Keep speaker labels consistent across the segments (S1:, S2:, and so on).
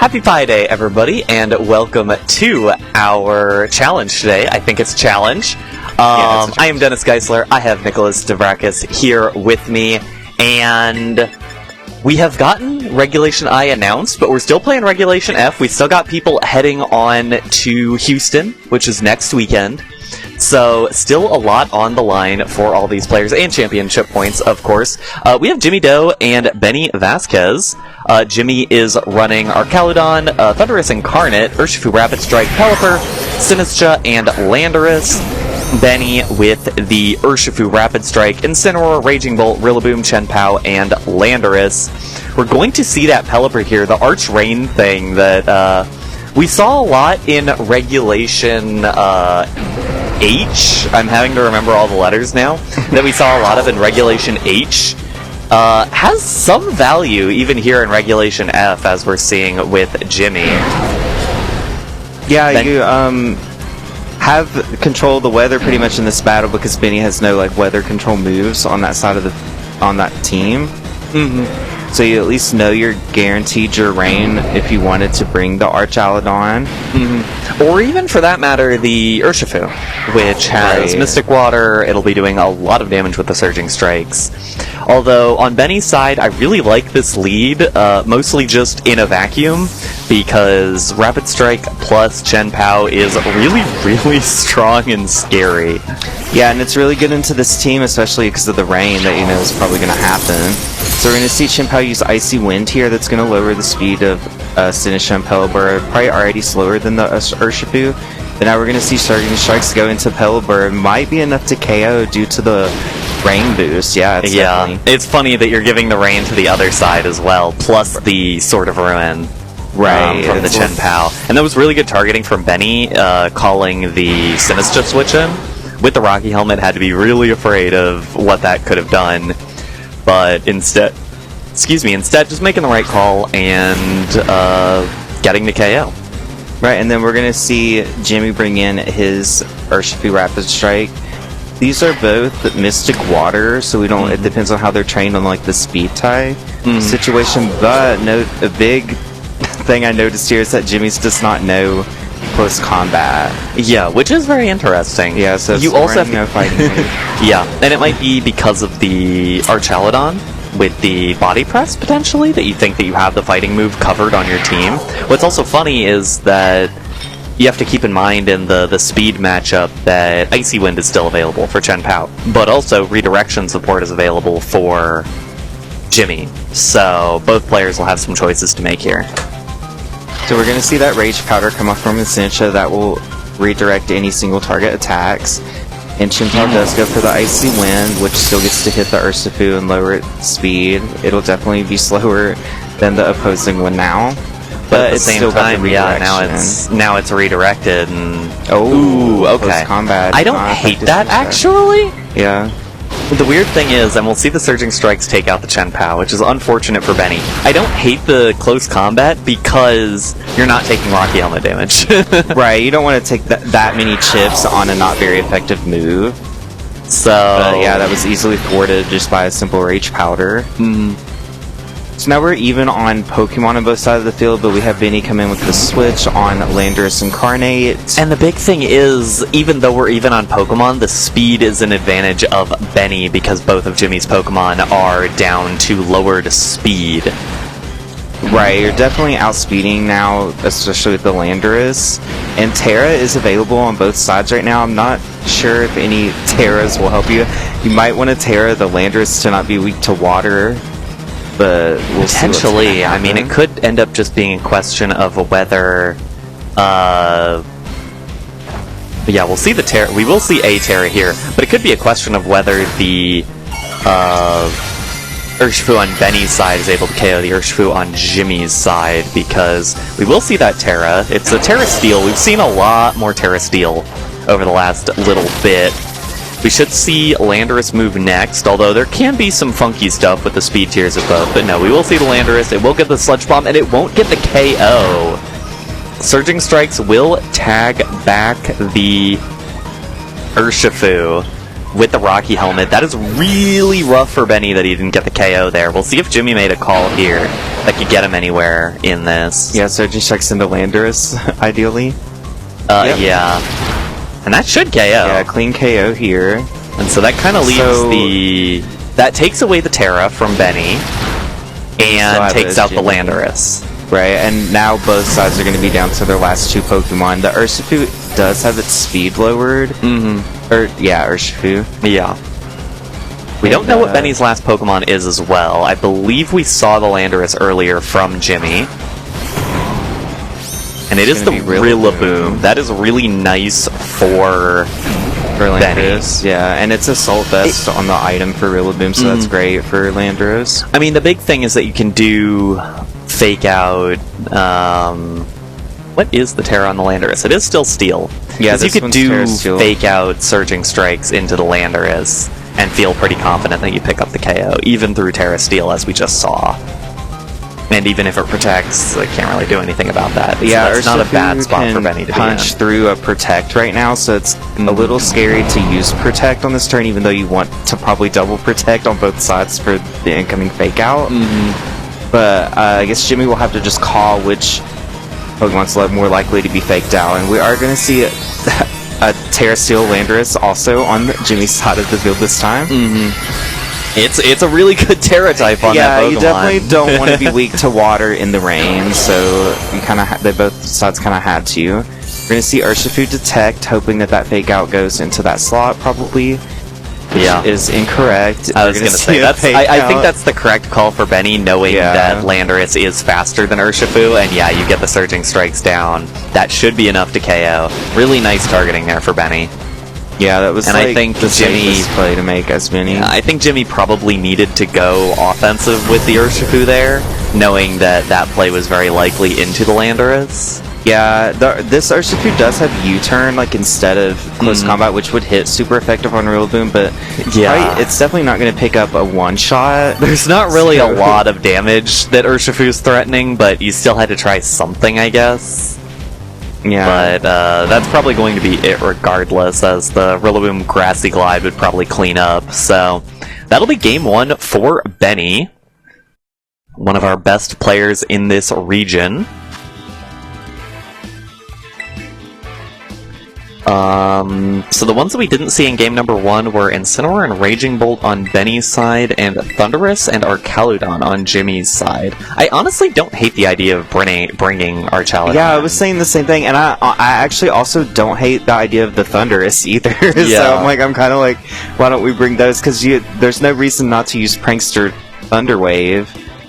S1: Happy Pi Day, everybody, and welcome to our challenge today. I think it's challenge. I am Dennis Geisler. I have Nicholas Davrakis here with me, and we have gotten Regulation I announced, but we're still playing Regulation F. We still got people heading on to Houston, which is next weekend. So, still a lot on the line for all these players, and championship points, of course. We have Jimmy Doe and Benny Vasquez. Jimmy is running Archaludon, Thunderous Incarnate, Urshifu Rapid Strike, Pelipper, Sinistra, and Landorus. Benny with the Urshifu Rapid Strike, Incineroar, Raging Bolt, Rillaboom, Chien-Pao, and Landorus. We're going to see that Pelipper here, the Arch Rain thing that we saw a lot in Regulation H. I'm having to remember all the letters now. That we saw a lot of in Regulation H. Has some value even here in Regulation F, as we're seeing with Jimmy.
S2: Yeah, you have control of the weather pretty much in this battle because Benny has no weather control moves on that side of that team.
S1: Mm-hmm.
S2: So you at least know you're guaranteed your rain if you wanted to bring the Archaludon.
S1: Mm-hmm. Or even, for that matter, the Urshifu, which has Mystic Water. It'll be doing a lot of damage with the Surging Strikes. Although, on Benny's side, I really like this lead, mostly just in a vacuum, because Rapid Strike plus Chien-Pao is really, really strong and scary.
S2: Yeah, and it's really good into this team, especially because of the rain that you know is probably going to happen. So we're going to see Chien-Pao use Icy Wind here. That's going to lower the speed of Sinistra and Pelipper. Probably already slower than the Urshifu. But now we're going to see Surging Strikes go into Pelipper. Might be enough to KO due to the rain boost. Yeah,
S1: it's funny that you're giving the rain to the other side as well, plus the Sword of Ruin.
S2: Right,
S1: from the Chien-Pao. And that was really good targeting from Benny, calling the Sinistra switch in. With the Rocky Helmet, had to be really afraid of what that could have done. But instead just making the right call and getting the KO.
S2: Right, and then we're going to see Jimmy bring in his Urshifu Rapid Strike. These are both Mystic Water, so we don't. It depends on how they're trained on the speed tie situation. But a big thing I noticed here is that Jimmy's does not know close combat.
S1: Yeah, which is very interesting.
S2: Yeah, so
S1: you also have
S2: no fighting.
S1: Yeah, and it might be because of the Archaludon with the body press, potentially, that you think that you have the fighting move covered on your team. What's also funny is that you have to keep in mind in the speed matchup that Icy Wind is still available for Chien-Pao, but also redirection support is available for Jimmy. So both players will have some choices to make here.
S2: So we're going to see that Rage Powder come off from Sinistra that will redirect any single target attacks. And Chien-Pao does go for the Icy Wind, which still gets to hit the Urshifu and lower its speed. It'll definitely be slower than the opposing one now.
S1: But at the same time, now it's redirected. And okay.
S2: Combat.
S1: I don't hate that, actually.
S2: Yeah.
S1: The weird thing is, and we'll see the Surging Strikes take out the Chien-Pao, which is unfortunate for Benny. I don't hate the close combat because you're not taking Rocky Helmet damage.
S2: Right, you don't want to take that many chips on a not very effective move.
S1: So
S2: yeah, that was easily thwarted just by a simple Rage Powder. So now we're even on Pokemon on both sides of the field, but we have Benny come in with the switch on Landorus Incarnate.
S1: And the big thing is, even though we're even on Pokemon, the speed is an advantage of Benny because both of Jimmy's Pokemon are down to lowered speed.
S2: Right, you're definitely outspeeding now, especially with the Landorus. And Terra is available on both sides right now. I'm not sure if any Terras will help you. You might want to Terra the Landorus to not be weak to water. But we'll
S1: potentially. I mean, it could end up just being a question of whether. Yeah, we'll see the Terra. We will see a Terra here, but it could be a question of whether the Urshifu on Benny's side is able to KO the Urshifu on Jimmy's side, because we will see that Terra. It's a Terra Steel. We've seen a lot more Terra Steel over the last little bit. We should see Landorus move next, although there can be some funky stuff with the speed tiers of both. But no, we will see the Landorus. It will get the Sludge Bomb, and it won't get the KO. Surging Strikes will tag back the Urshifu. with the Rocky helmet. That is really rough for Benny that he didn't get the KO there. We'll see if Jimmy made a call here that could get him anywhere in this.
S2: Yeah, Surging Strikes into Landorus, ideally.
S1: Yep. Yeah. And that should KO.
S2: Yeah, clean KO here.
S1: And so that kind of leaves that takes away the Terra from Benny and takes out the Landorus.
S2: Right, and now both sides are going to be down to their last 2 Pokemon. The Urshifu does have its speed lowered. Urshifu.
S1: Yeah. We don't know what Benny's last Pokemon is as well. I believe we saw the Landorus earlier from Jimmy. And it is the Rillaboom. That is really nice for Landorus.
S2: Yeah, and it's Assault Vest on the item for Rillaboom, so that's great for Landorus.
S1: I mean, the big thing is that you can do fake out. What is the Terra on the Landorus? It is still Steel.
S2: Yeah,
S1: you could do fake out Surging Strikes into the Landorus and feel pretty confident that you pick up the KO, even through Terra Steel, as we just saw. And even if it protects, I can't really do anything about that.
S2: Yeah,
S1: so it's not a bad spot for Benny to
S2: punch through a Protect right now, so it's a little scary to use Protect on this turn, even though you want to probably double Protect on both sides for the incoming fake out. But I guess Jimmy will have to just call which Pokemon's more likely to be faked out, and we are going to see a Terra Steel Landorus also on Jimmy's side of the field this time.
S1: It's a really good Terra type on that Pokemon.
S2: Yeah, you definitely don't want to be weak to water in the rain, so you kind of they both sides kind of had to. We're going to see Urshifu Detect, hoping that fake out goes into that slot, probably.
S1: Yeah,
S2: is incorrect.
S1: I was going to say I think that's the correct call for Benny, knowing that Landorus is faster than Urshifu, and yeah, you get the Surging Strikes down. That should be enough to KO. Really nice targeting there for Benny.
S2: Yeah, that was
S1: I think
S2: the
S1: Jimmy
S2: play to make as Benny.
S1: I think Jimmy probably needed to go offensive with the Urshifu there, knowing that play was very likely into the Landorus.
S2: Yeah, this Urshifu does have U-turn, instead of close combat, which would hit super effective on Rillaboom, but it's definitely not going to pick up a one-shot.
S1: There's not really a lot of damage that Urshifu's threatening, but you still had to try something, I guess.
S2: Yeah.
S1: But that's probably going to be it regardless, as the Rillaboom Grassy Glide would probably clean up. So that'll be game 1 for Benny, one of our best players in this region. So the ones that we didn't see in game number 1 were Incineroar and Raging Bolt on Benny's side, and Thundurus and Archaludon on Jimmy's side. I honestly don't hate the idea of bringing Archaludon.
S2: Yeah, I was saying the same thing, and I actually also don't hate the idea of the Thundurus either. So I'm kind of like, why don't we bring those? Because there's no reason not to use Prankster Thunderwave.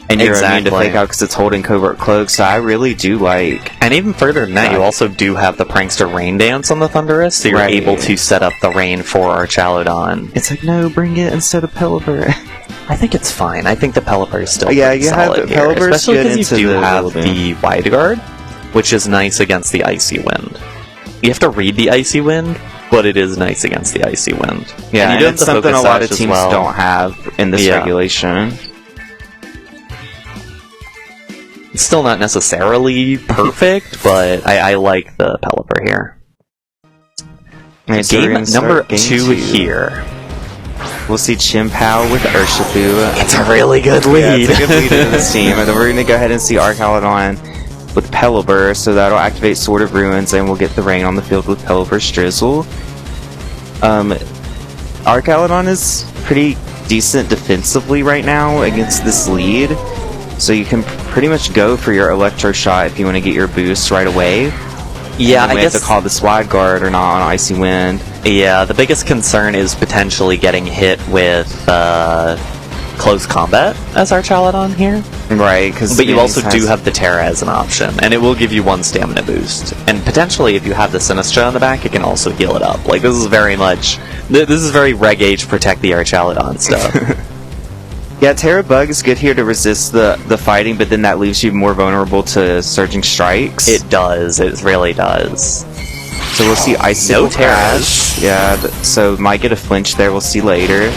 S2: And you're immune to fake out because it's holding Covert Cloak, so I really do like...
S1: And even further than that, you also do have the Prankster Rain Dance on the Thundurus, so you're able to set up the rain for Archaludon.
S2: It's like, no, bring it instead of Pelipper.
S1: I think it's fine. I think the Pelipper is still
S2: you
S1: solid
S2: have here,
S1: especially because you do have the Wide Guard, which is nice against the Icy Wind. You have to read the Icy Wind, but it is nice against the Icy Wind.
S2: Yeah, and it's something a lot of teams don't have in this regulation.
S1: It's still not necessarily perfect, but I like the Pelipper here.
S2: Right, so
S1: game number 2 here.
S2: We'll see Chien-Pao with Urshifu.
S1: It's a really good lead.
S2: Yeah, it's a good lead in this team. And then we're going to go ahead and see Archaludon with Pelipper, so that'll activate Sword of Ruins, and we'll get the rain on the field with Pelipper's Drizzle. Archaludon is pretty decent defensively right now against this lead. So you can pretty much go for your Electro Shot if you want to get your boost right away.
S1: Yeah, I guess
S2: have to call this Wide Guard or not on Icy Wind.
S1: Yeah, the biggest concern is potentially getting hit with close combat as Archaludon here.
S2: Right,
S1: but you also do have the Terra as an option, and it will give you 1 stamina boost. And potentially, if you have the Sinistra on the back, it can also heal it up. This is very much... This is very Reg Age protect the Archaludon stuff.
S2: Yeah, Terra Bug is good here to resist the fighting, but then that leaves you more vulnerable to Surging Strikes.
S1: It does. It really does.
S2: So we'll see Icicle Crash. Yeah, so might get a flinch there. We'll see later.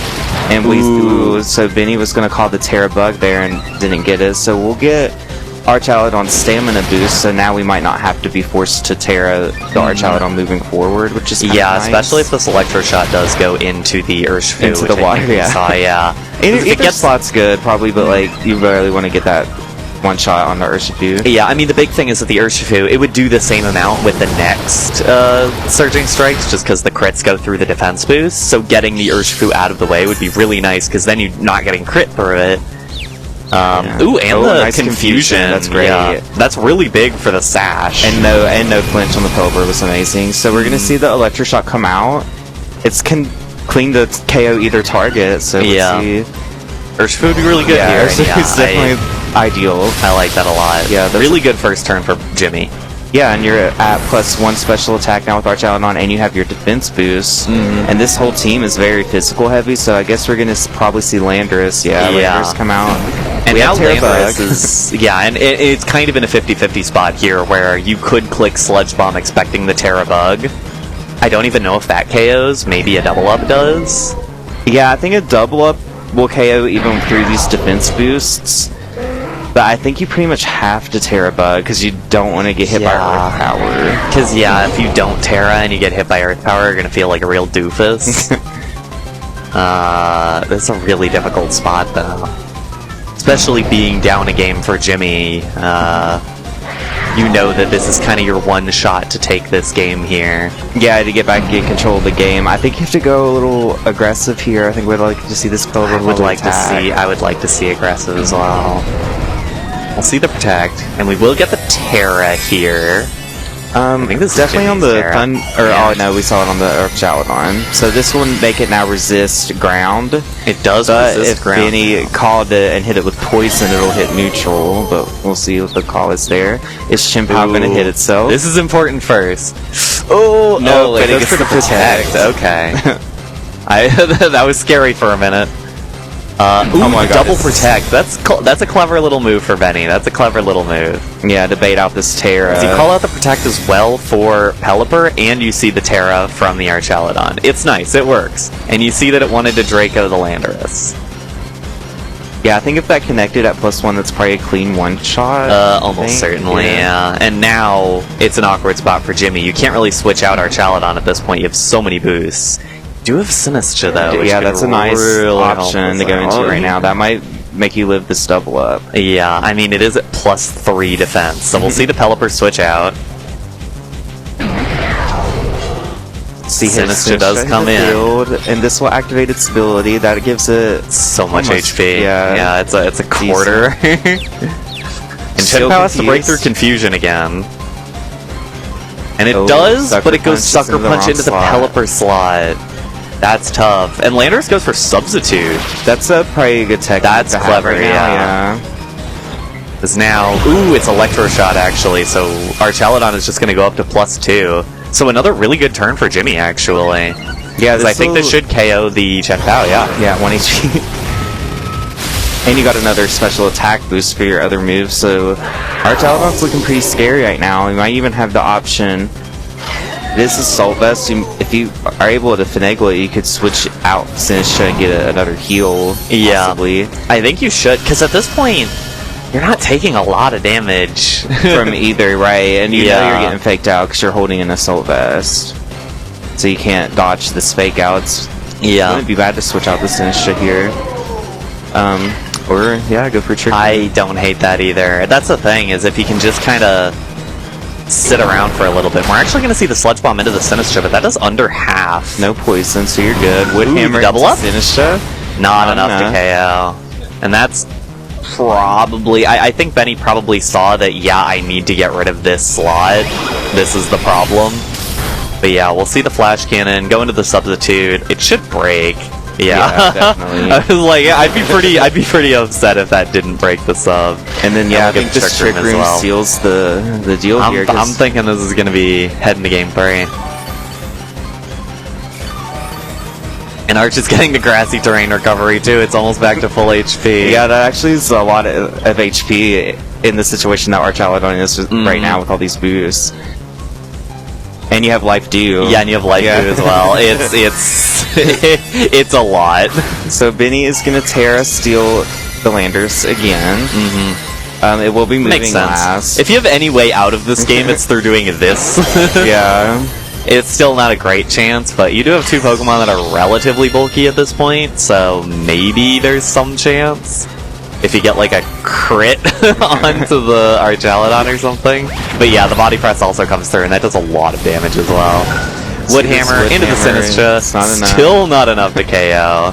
S2: And so Benny was going to call the Terra Bug there and didn't get it. So we'll get Archaludon's stamina boost, so now we might not have to be forced to Terra the Archaludon moving forward, which is nice.
S1: Especially if this Electro Shot does go into the Urshifu.
S2: Into the water, Either slot's good, probably, but like you really want to get that one shot on the Urshifu.
S1: Yeah, I mean, the big thing is that the Urshifu, it would do the same amount with the next Surging Strikes, just because the crits go through the defense boost. So getting the Urshifu out of the way would be really nice, because then you're not getting crit through it. Ooh, and the
S2: nice confusion. That's great.
S1: Yeah, that's really big for the Sash.
S2: And no flinch on the Pelipper was amazing. So we're gonna see the Electroshock come out. It's clean to KO either target. So let's see.
S1: Urshifu would be really good here.
S2: It's definitely ideal.
S1: I like that a lot.
S2: Yeah,
S1: really good first turn for Jimmy.
S2: Yeah, and you're at +1 special attack now with Archaludon, and you have your defense boost. And this whole team is very physical heavy, so I guess we're gonna probably see Landorus. Landorus come out.
S1: And now Landorus is... and it's kind of in a 50-50 spot here, where you could click Sludge Bomb expecting the Terra Bug. I don't even know if that KOs. Maybe a double up does.
S2: Yeah, I think a double up will KO even through these defense boosts. But I think you pretty much have to Terra Bug, because you don't want to get hit by Earth Power.
S1: Because, if you don't Terra and you get hit by Earth Power, you're going to feel like a real doofus. This is a really difficult spot, though. Especially being down a game for Jimmy. You know that this is kind of your one shot to take this game here. Yeah, to get back and get control of the game. I think you have to go a little aggressive here. I think we'd like to see this Pelipper. I would like to see aggressive as well. We'll see the Protect, and we will get the Terra here. I think this is definitely on the Fun... oh no, we saw it on the Archaludon. So this will make it now resist ground. It does resist ground. If Benny called it and hit it with Poison, it'll hit neutral, but we'll see if the call is there. Is Chien-Pao going to hit itself? This is important first. Oh, no, but it gets for the Protect. Okay. That was scary for a minute. Oh my God, double Protect. That's a clever little move for Benny. That's a clever little move. Yeah, to bait out this Terra. You call out the Protect as well for Pelipper, and you see the Terra from the Archaludon. It's nice. It works. And you see that it wanted to Draco the Landorus. Yeah, I think if that connected at +1, that's probably a clean one-shot. Almost certainly, yeah. And now, it's an awkward spot for Jimmy. You can't really switch out Archaludon at this point. You have so many boosts. Do have Sinistra though. Yeah, that's a nice option to go into right now. That might make you live this double up. Yeah, I mean it is at +3 defense, so we'll see the Pelipper switch out. See, Sinistra does come in, and this will activate its ability. That gives it so much HP. Yeah, it's a quarter. And Chien-Pao has to break through confusion again. And it does, but it goes Sucker Punch into the Pelipper slot. That's tough. And Landorus goes for Substitute. That's probably a good technique. That's clever, yeah. Because now... Ooh, it's Electro Shot, actually, so Archaludon is just going to go up to +2. So another really good turn for Jimmy, actually. Yeah, I think this should KO the Chien-Pao, Yeah, 1 HP. And you got another special attack boost for your other moves, so Archaludon's looking pretty scary right now. You might even have the option... This is Assault Vest. If you are able to finagle it, you could switch out Sinistra and get another heal, possibly. I think you should, because at this point, you're not taking a lot of damage from either, right? And you know you're getting faked out because you're holding an Assault Vest. So you can't dodge this fake outs. It wouldn't be bad to switch out the Sinistra here. Or, go for Trick. I don't hate that either. That's the thing, is if you can just kind of sit around for a little bit. We're actually going to see the Sludge Bomb into the Sinistra, but that does under half. No poison, so you're good. Would Hammer double up? Sinistra? Not enough to KO. And that's probably... I think Benny probably saw that, I need to get rid of this slot. This is the problem. But we'll see the Flash Cannon, go into the Substitute. It should break. Yeah, definitely. I was like, I'd be pretty upset if that didn't break the sub. And then I think this Trick Room seals the deal here. I'm thinking this is gonna be heading to game 3. And Arch is getting the Grassy Terrain recovery too. It's almost back to full HP. Yeah, that actually is a lot of HP in the situation that Archaludon is right now with all these boosts. And you have Life Dew. Yeah, and you have Life Dew as well. It's a lot. So Benny is gonna Terra steal the Landers again.
S2: It will be moving
S1: Makes sense.
S2: last.
S1: If you have any way out of this game, it's through doing this.
S2: Yeah.
S1: It's still not a great chance, but you do have two Pokemon that are relatively bulky at this point, so maybe there's some chance. If you get like a crit onto the Archaludon or something. But yeah, the body press also comes through, and that does a lot of damage as well. Woodhammer into the Sinistra, still not enough to KO.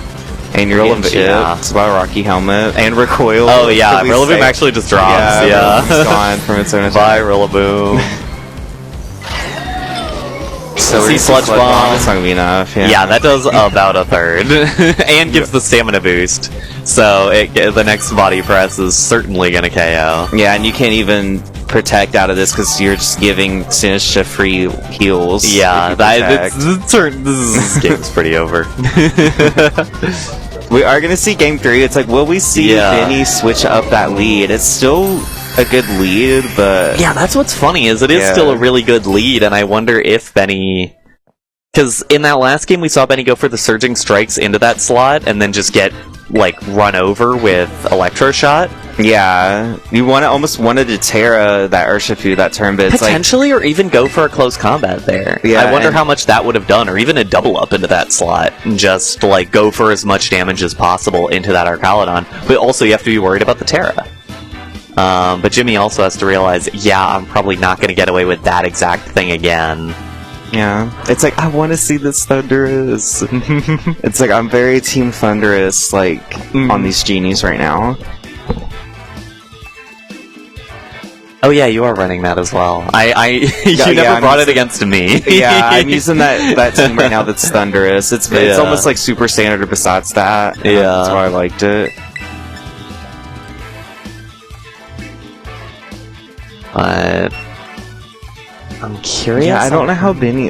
S2: And you're getting chipped by Rocky Helmet. And Recoil.
S1: Oh yeah, Rillaboom actually just drops. Yeah.
S2: It's gone from its own attack.
S1: Bye, Rillaboom.
S2: So
S1: see Sludge Bomb.
S2: It's not gonna be enough.
S1: Yeah, that does about a third. And gives the stamina boost. So the next body press is certainly gonna KO.
S2: Yeah, and you can't even protect out of this because you're just giving Sinistra free heals.
S1: Yeah, this game's pretty over.
S2: We are gonna see game 3. It's like, will we see Benny switch up that lead? It's still a good lead, but
S1: yeah, that's what's funny is it is still a really good lead, and I wonder if Benny, because in that last game we saw Benny go for the Surging Strikes into that slot and then just get like run over with Electro Shot.
S2: Yeah, you almost wanted to Terra that Urshifu that turn, but it's
S1: potentially, or even go for a close combat there. Yeah, I wonder how much that would have done, or even a double up into that slot, and just like go for as much damage as possible into that Archaludon. But also, you have to be worried about the Terra. But Jimmy also has to realize, yeah, I'm probably not going to get away with that exact thing again.
S2: Yeah, it's like, I want to see this Thundurus. It's like, I'm very Team Thundurus, like, on these genies right now.
S1: Oh yeah, you are running that as well. You never brought it against me.
S2: Yeah, I'm using that team right now that's Thundurus. It's almost like super standard besides that.
S1: Yeah.
S2: That's why I liked it.
S1: I'm curious.
S2: Yeah, I don't know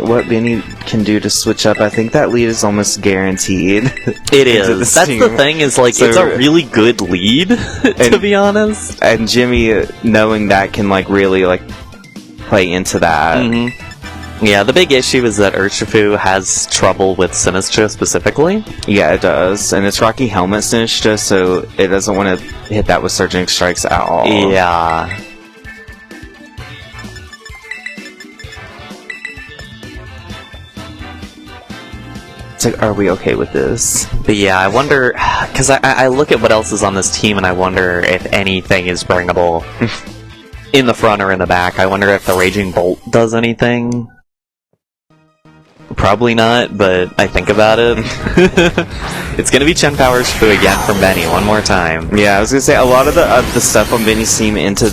S2: what Benny can do to switch up. I think that lead is almost guaranteed.
S1: It is. That's the thing, is like, it's a really good lead, to be honest.
S2: And Jimmy, knowing that, can like really like play into that.
S1: Mm-hmm. Yeah, the big issue is that Urshifu has trouble with Sinistra specifically.
S2: Yeah, it does. And it's Rocky Helmet Sinistra, so it doesn't want to hit that with Surging Strikes at all.
S1: Yeah.
S2: Like, are we okay with this?
S1: But yeah, I wonder, because I look at what else is on this team and I wonder if anything is bringable in the front or in the back. I wonder if the Raging Bolt does anything. Probably not, but I think about it. It's gonna be Chen Power Shifu again from Benny one more time.
S2: Yeah, I was gonna say, a lot of the stuff on Benny's team into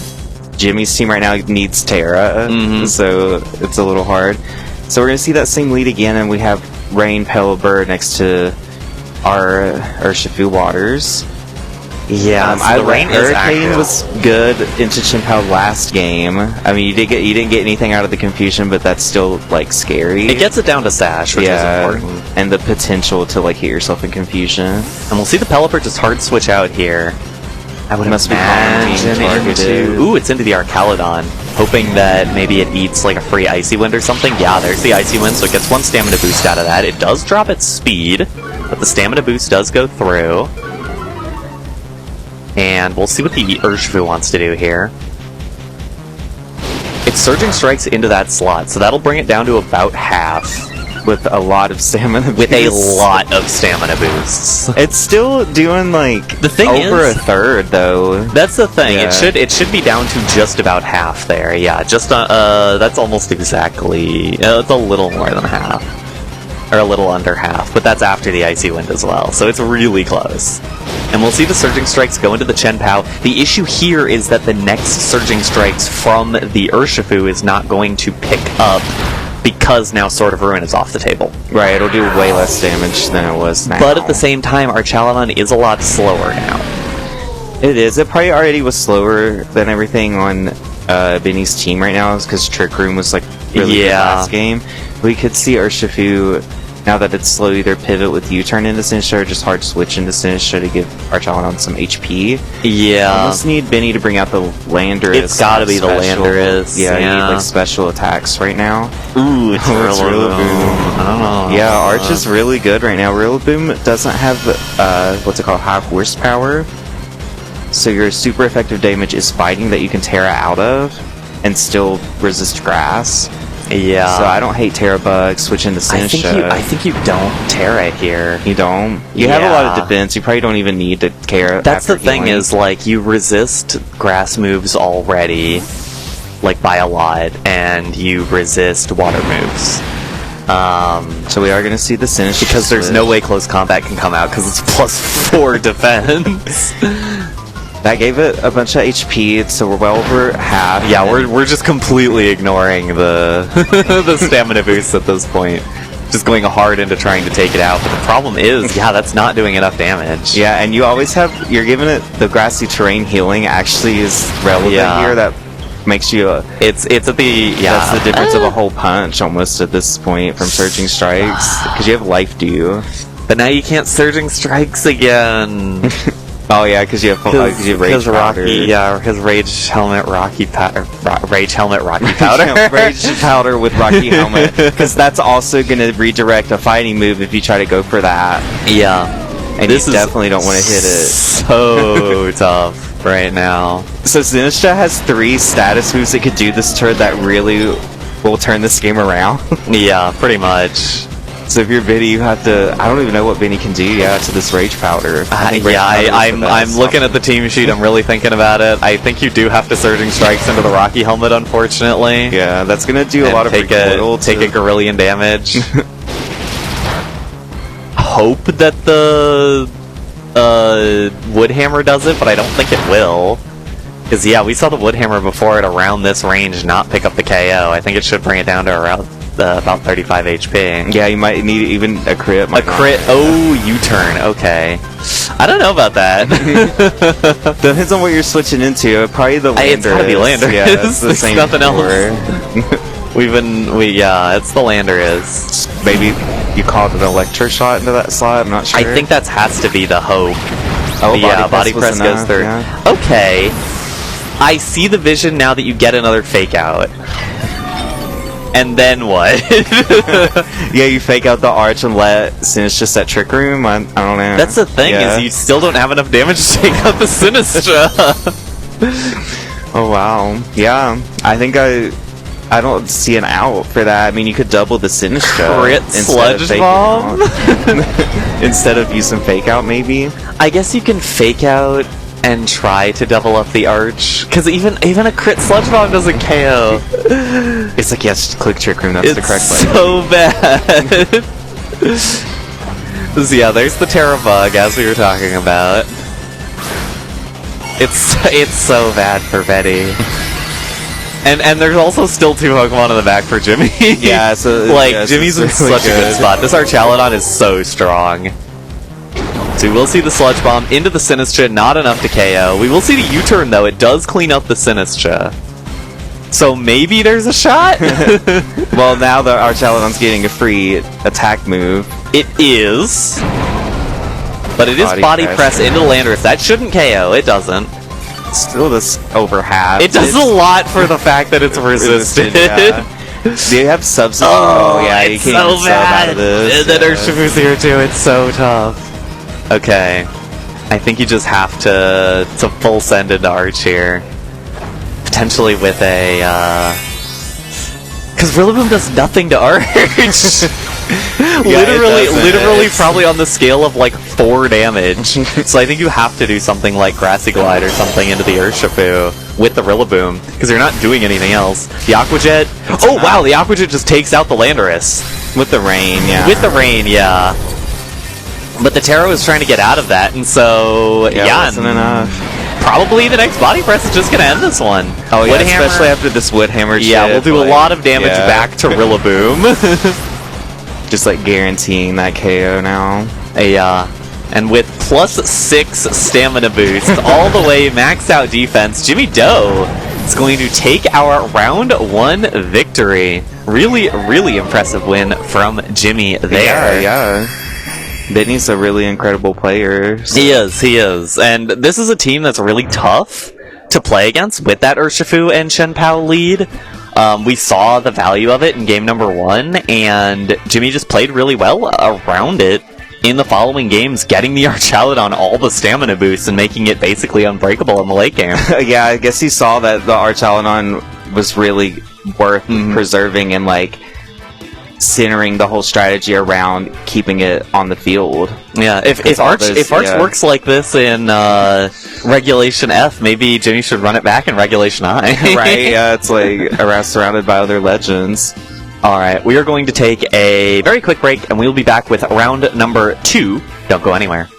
S2: Jimmy's team right now needs Terra, so it's a little hard. So we're gonna see that same lead again, and we have Rain Pelipper next to our Urshifu Waters.
S1: Yeah,
S2: so the Rain Hurricane was good into Chien-Pao last game. I mean, you didn't get anything out of the confusion, but that's still like scary.
S1: It gets it down to Sash, which is important,
S2: and the potential to like hit yourself in confusion.
S1: And we'll see the Pelipper just hard switch out here. I would imagine
S2: into...
S1: Ooh, it's into the Archaludon, hoping that maybe it eats like a free Icy Wind or something. Yeah, there's the Icy Wind, so it gets one stamina boost out of that. It does drop its speed, but the stamina boost does go through. And we'll see what the Urshifu wants to do here. It's Surging Strikes into that slot, so that'll bring it down to about half.
S2: With a lot of stamina boosts.
S1: With a lot of stamina boosts.
S2: It's still doing like
S1: the thing
S2: over
S1: is,
S2: a third though.
S1: That's the thing. Yeah. It should be down to just about half there. Yeah, just that's almost exactly. It's a little more than half, or a little under half. But that's after the Icy Wind as well, so it's really close. And we'll see the Surging Strikes go into the Chien-Pao. The issue here is that the next Surging Strikes from the Urshifu is not going to pick up, because now Sword of Ruin is off the table.
S2: Right, it'll do way less damage than it was now.
S1: But at the same time, Archaludon is a lot slower now.
S2: It is. It probably already was slower than everything on Benny's team right now, because Trick Room was like really good last game. We could see Urshifu, now that it's slow, either pivot with U-turn into Sinistra or just hard switch into Sinistra to give Archaludon some HP.
S1: Yeah.
S2: Almost need Benny to bring out the Landorus.
S1: It's gotta be the Landorus.
S2: Yeah, you need like special attacks right now.
S1: Ooh, it's Rillaboom.
S2: I don't know. Yeah, Arch is really good right now. Rillaboom doesn't have, what's it called, high horsepower. So your super effective damage is fighting that you can Terra out of and still resist grass.
S1: Yeah.
S2: So I don't hate Terra Bug, switch into Sinistra.
S1: I think you don't Terra here.
S2: You don't? You have a lot of defense, you probably don't even need to Terra.
S1: That's the thing is, like, you resist grass moves already, like, by a lot, and you resist water moves.
S2: So we are going to see the Sinistra
S1: because there's no way close combat can come out because it's +4 defense.
S2: That gave it a bunch of HP, so we're well over half.
S1: Yeah, we're just completely ignoring the the stamina boost at this point. Just going hard into trying to take it out. But the problem is, yeah, that's not doing enough damage.
S2: Yeah, and you always have, you're giving it the grassy terrain healing actually is relevant here. That makes you
S1: it's at the
S2: that's the difference of a whole punch almost at this point from Surging Strikes, because you have Life Dew,
S1: but now you can't Surging Strikes again.
S2: Oh yeah, because you have Rage Powder.
S1: His Rage Helmet Rocky Powder. Rage Helmet Rocky Powder.
S2: Rage Powder with Rocky Helmet, because that's also going to redirect a fighting move if you try to go for that.
S1: Yeah,
S2: and this definitely don't want to hit it.
S1: So tough right now.
S2: So Sinistra has 3 status moves that could do this turn that really will turn this game around.
S1: Yeah, pretty much.
S2: So if you're Vinny, you have to. I don't even know what Vinny can do. Yeah, to this Rage Powder.
S1: I'm looking at the team sheet. I'm really thinking about it. I think you do have to Surging Strikes into the Rocky Helmet, unfortunately.
S2: Yeah, that's gonna do a lot of
S1: take a Gorillion damage. Hope that the Wood Hammer does it, but I don't think it will. Because yeah, we saw the Wood Hammer before at around this range not pick up the KO. I think it should bring it down to around about 35 HP.
S2: Yeah, you might need even a crit.
S1: A crit? Oh, U-turn. Okay. I don't know about that.
S2: Depends on what you're switching into. Probably the Lander.
S1: It's gotta be Lander.
S2: Yeah, that's the same.
S1: Nothing else. It's the Lander is.
S2: Maybe you called an Electro Shot into that slot. I'm not sure.
S1: I think that has to be the hope.
S2: Oh,
S1: Body Press goes through. Yeah. Okay. I see the vision now that you get another Fake Out. And then what?
S2: Yeah, you fake out the arch and let Sinistra set Trick Room? I don't know.
S1: That's the thing, is you still don't have enough damage to take out the Sinistra.
S2: Oh, wow. Yeah, I think I don't see an out for that. I mean, you could double the Sinistra.
S1: Crit Sludge Bomb?
S2: Instead of using Fake Out, maybe?
S1: I guess you can Fake Out and try to double up the arch, because even a crit Sludge Bomb doesn't KO.
S2: It's like, yes, click Trick Room, that's the correct button.
S1: So bad. So yeah, there's the Terra Bug, as we were talking about. It's so bad for Betty. And there's also still 2 Pokemon in the back for Jimmy.
S2: Yeah, so
S1: Jimmy's in such a good spot. This Archaludon is so strong. So we will see the Sludge Bomb into the Sinistra, not enough to KO. We will see the U-turn, though. It does clean up the Sinistra. So maybe there's a shot?
S2: Well, now the Archaludon's getting a free attack move.
S1: It is. But it is Body Press into the Landorus. That shouldn't KO. It doesn't.
S2: Still this over half.
S1: It does a lot for the fact that it's resisted.
S2: Yeah. Do you have subs?
S1: Oh yeah,
S2: you can't even sub out of this.
S1: And then Urshifu's here too. It's so tough. Okay, I think you just have to full send into Arch here, potentially with a because Rillaboom does nothing to Arch. literally, probably on the scale of like 4 damage. So I think you have to do something like Grassy Glide or something into the Urshifu with the Rillaboom, because you're not doing anything else. The Aqua Jet. Wow, the Aqua Jet just takes out the Landorus
S2: with the rain. Yeah.
S1: With the rain, yeah. But the Terra was trying to get out of that, and so
S2: yeah, wasn't enough.
S1: Probably the next Body Press is just gonna end this one.
S2: Oh yeah, especially after this Wood Hammer.
S1: Yeah, we'll do a lot of damage back to Rillaboom.
S2: Just like guaranteeing that KO now.
S1: Yeah, and with +6 stamina boost, all the way maxed out defense, Jimmy Doe is going to take our round 1 victory. Really, really impressive win from Jimmy there.
S2: Yeah. Benny's a really incredible player. So.
S1: He is. And this is a team that's really tough to play against with that Urshifu and Shenpao lead. We saw the value of it in game number 1, and Jimmy just played really well around it. in the following games, getting the Archaludon all the stamina boosts and making it basically unbreakable in the late game.
S2: Yeah, I guess he saw that the Archaludon was really worth preserving and like centering the whole strategy around keeping it on the field.
S1: Yeah, if Arch works like this in Regulation F, maybe Jimmy should run it back in Regulation I.
S2: Right? Yeah, it's like surrounded by other legends.
S1: All right, we are going to take a very quick break, and we will be back with round number 2. Don't go anywhere.